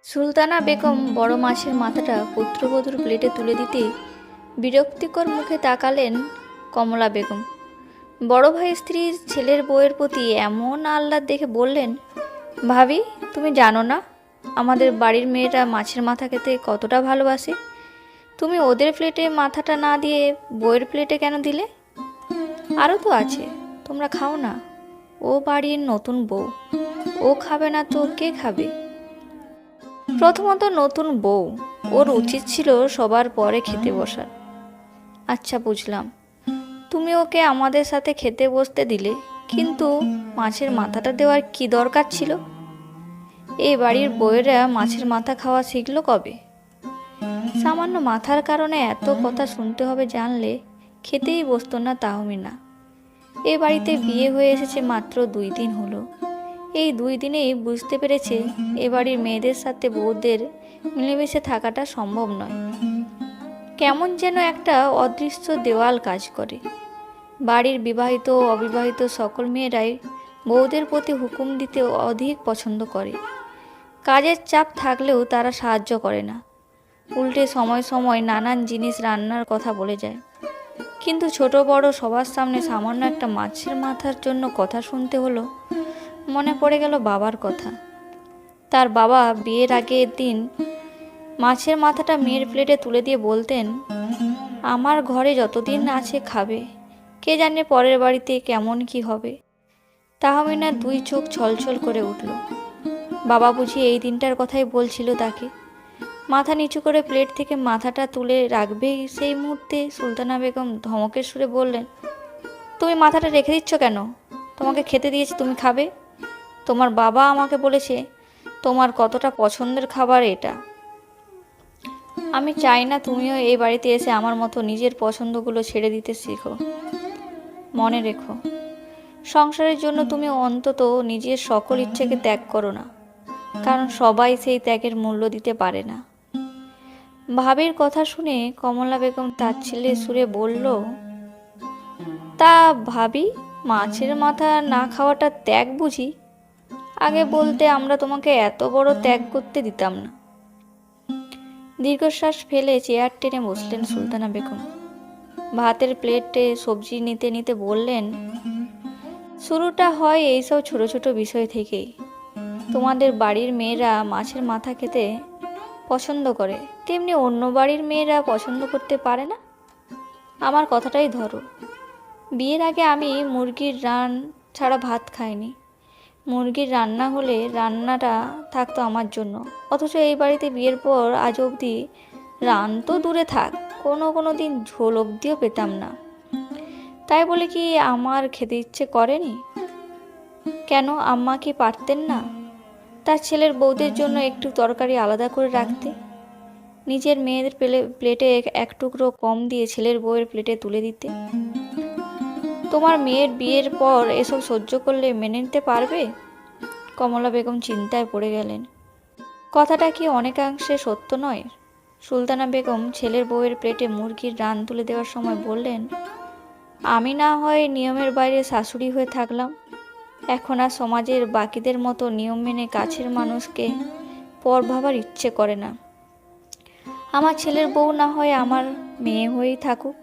সুলতানা বেগম বড় মাছের মাথাটা পুত্রবধূর প্লেটে তুলে দিতে বিরক্তিকর মুখে তাকালেন কমলা বেগম। বড় ভাই স্ত্রীর ছেলের বউয়ের প্রতি এমন আহ্লাদ দেখে বললেন, ভাবি, তুমি জানো না আমাদের বাড়ির মেয়েরা মাছের মাথা খেতে কতটা ভালোবাসে? তুমি ওদের প্লেটে মাথাটা না দিয়ে বউয়ের প্লেটে কেন দিলে? আরও তো আছে, তোমরা খাও না। ও বাড়ির নতুন বউ, ও খাবে না তো কে খাবে? প্রথমত নতুন বউ, ওর উচিত ছিল সবার পরে খেতে বসার। আচ্ছা বুঝলাম, তুমি ওকে আমাদের সাথে খেতে বসতে দিলে, কিন্তু মাছের মাথাটা দেওয়ার কি দরকার ছিল? এই বাড়ির বউয়েরা মাছের মাথা খাওয়া শিখলো কবে? সামান্য মাথার কারণে এত কথা শুনতে হবে জানলে খেতেই বসতো না তাহমিনা। এ বাড়িতে বিয়ে হয়ে এসেছে মাত্র 2 দিন হলো। এই 2 দিনেই বুঝতে পেরেছে এ বাড়ির মেয়েদের সাথে বউদের মিলেমিশে থাকাটা সম্ভব নয়। কেমন যেন একটা অদৃশ্য দেওয়াল কাজ করে। বাড়ির বিবাহিত ও অবিবাহিত সকল মেয়েরাই বউদের প্রতি হুকুম দিতে অধিক পছন্দ করে। কাজের চাপ থাকলেও তারা সাহায্য করে না, উল্টে সময় সময় নানান জিনিস রান্নার কথা বলে যায়। কিন্তু ছোট বড় সবার সামনে সামান্য একটা মাছের মাথার জন্য কথা শুনতে হলো। মনে পড়ে গেল বাবার কথা। তার বাবা বিয়ের আগের দিন মাছের মাথাটা মেয়ের প্লেটে তুলে দিয়ে বলতেন, আমার ঘরে যতদিন আছে খাবে, কে জানে পরের বাড়িতে কেমন কি হবে। তাহমিনার 2 চোখ ছলছল করে উঠল। বাবা বুঝি এই দিনটার কথাই বলছিল তাকে। মাথা নিচু করে প্লেট থেকে মাথাটা তুলে রাখবেই সেই মুহূর্তে সুলতানা বেগম ধমকের সুরে বললেন, তুমি মাথাটা রেখে দিচ্ছ কেন? তোমাকে খেতে দিয়েছি, তুমি খাবে। তোমার বাবা আমাকে বলেছে তোমার কতটা পছন্দের খাবার এটা। আমি চাই না তুমিও এই বাড়িতে এসে আমার মতো নিজের পছন্দগুলো ছেড়ে দিতে শেখো। মনে রেখো, সংসারের জন্য তুমি অন্তত নিজের সকল ইচ্ছেকে ত্যাগ করো না, কারণ সবাই সেই ত্যাগের মূল্য দিতে পারে না। ভাবির কথা শুনে কমলা বেগম তাচ্ছিল্যের সুরে বলল, তা ভাবি, মাছের মাথা না খাওয়াটা ত্যাগ বুঝি? আগে বলতে আমরা তোমাকে এত বড় ত্যাগ করতে দিতাম না। দীর্ঘশ্বাস ফেলে চেয়ার টেনে বসলেন সুলতানা বেগম। ভাতের প্লেটে সবজি নিতে নিতে বললেন, শুরুটা হয় এইসব ছোট ছোট বিষয় থেকেই। তোমাদের বাড়ির মেয়েরা মাছের মাথা খেতে পছন্দ করে, তেমনি অন্য বাড়ির মেয়েরা পছন্দ করতে পারে না। আমার কথাটাই ধরো, বিয়ের আগে আমি মুরগির রান ছাড়া ভাত খাইনি। মুরগির রান্না হলে রান্নাটা থাকতো আমার জন্য, অথচ এই বাড়িতে বিয়ের পর আজ অবধি রান তো দূরে থাক, কোনো দিন ঝোল অবধিও পেতাম না। তাই বলে কি আমার খেতে ইচ্ছে করেনি? কেন, আম্মা কি পারতেন না তার ছেলের বউদের জন্য একটু তরকারি আলাদা করে রাখতে? নিজের মেয়েদের প্লেটে 1 টুকরো কম দিয়ে ছেলের বউয়ের প্লেটে তুলে দিতে? তোমার মেয়ের বিয়ের পর এসব সহ্য করলে মেনে নিতে পারবে? কমলা বেগম চিন্তায় পড়ে গেলেন। কথাটা কি অনেকাংশে সত্য নয়? সুলতানা বেগম ছেলের বউয়ের প্লেটে মুরগির রান তুলে দেওয়ার সময় বললেন, আমি না হয় নিয়মের বাইরে শাশুড়ি হয়ে থাকলাম, এখন আর সমাজের বাকিদের মতো নিয়ম মেনে কাছের মানুষকে পর ভাবার ইচ্ছে করে না। আমার ছেলের বউ না হয় আমার মেয়ে হয়েই থাকুক,